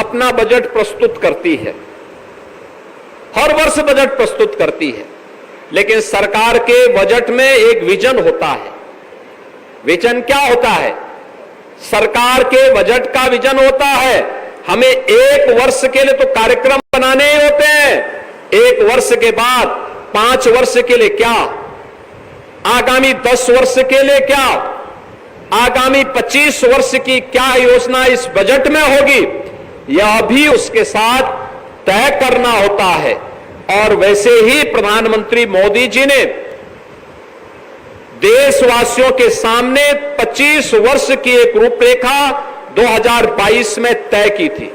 अपना बजट प्रस्तुत करती है, हर वर्ष बजट प्रस्तुत करती है, लेकिन सरकार के बजट में एक विजन होता है। विजन क्या होता है? सरकार के बजट का विजन होता है, हमें एक वर्ष के लिए तो कार्यक्रम बनाने ही होते हैं, एक वर्ष के बाद 5 वर्ष के लिए क्या, आगामी 10 वर्ष के लिए क्या, आगामी 25 वर्ष की क्या योजना इस बजट में होगी, यह भी उसके साथ तय करना होता है। और वैसे ही प्रधानमंत्री मोदी जी ने देशवासियों के सामने 25 वर्ष की एक रूपरेखा 2022 में तय की थी।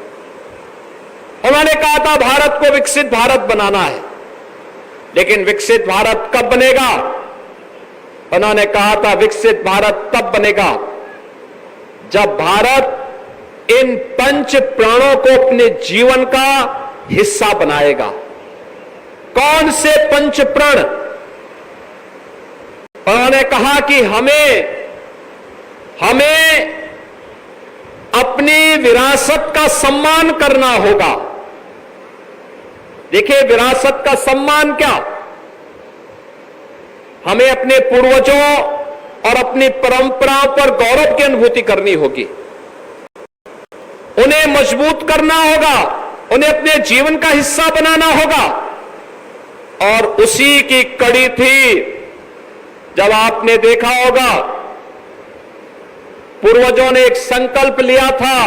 उन्होंने कहा था भारत को विकसित भारत बनाना है, लेकिन विकसित भारत कब बनेगा? उन्होंने कहा था विकसित भारत तब बनेगा जब भारत इन 5 प्राणों को अपने जीवन का हिस्सा बनाएगा। कौन से 5 प्रण? उन्होंने कहा कि हमें अपनी विरासत का सम्मान करना होगा। देखिए, विरासत का सम्मान क्या? हमें अपने पूर्वजों और अपनी परंपराओं पर गौरव की अनुभूति करनी होगी, उन्हें मजबूत करना होगा, उन्हें अपने जीवन का हिस्सा बनाना होगा। और उसी की कड़ी थी जब आपने देखा होगा पूर्वजों ने एक संकल्प लिया था,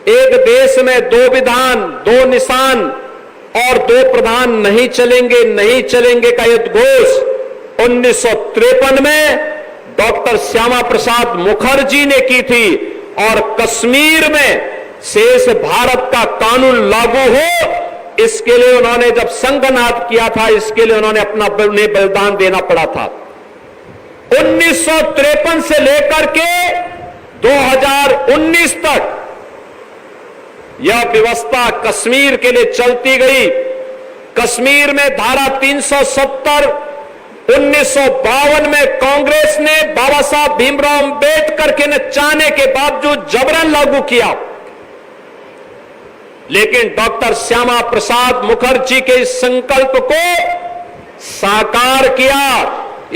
एक देश में 2 विधान, 2 निशान और 2 प्रधान नहीं चलेंगे का उद्घोष 1953 में डॉक्टर श्यामा प्रसाद मुखर्जी ने की थी। और कश्मीर में शेष भारत का कानून लागू हो, इसके लिए उन्होंने जब संघनाद किया था, इसके लिए उन्होंने अपना बलिदान देना पड़ा था। 1953 से लेकर के 2019 तक यह व्यवस्था कश्मीर के लिए चलती गई। कश्मीर में धारा 370 1952 में कांग्रेस ने बाबा साहब भीमराव अंबेडकर के न चाहने के बावजूद जबरन लागू किया, लेकिन डॉक्टर श्यामा प्रसाद मुखर्जी के इस संकल्प को साकार किया।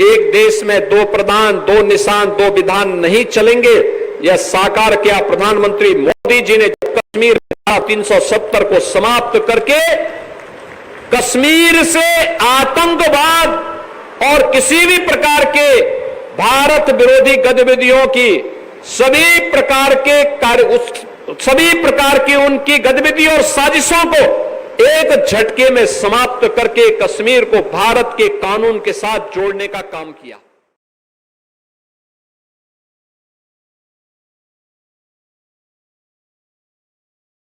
एक देश में 2 प्रधान, 2 निशान, 2 विधान नहीं चलेंगे, यह साकार किया प्रधानमंत्री मोदी जी ने। कश्मीर 370 को समाप्त करके कश्मीर से आतंकवाद और किसी भी प्रकार के भारत विरोधी गतिविधियों की सभी प्रकार की उनकी गतिविधियों और साजिशों को एक झटके में समाप्त करके कश्मीर को भारत के कानून के साथ जोड़ने का काम किया।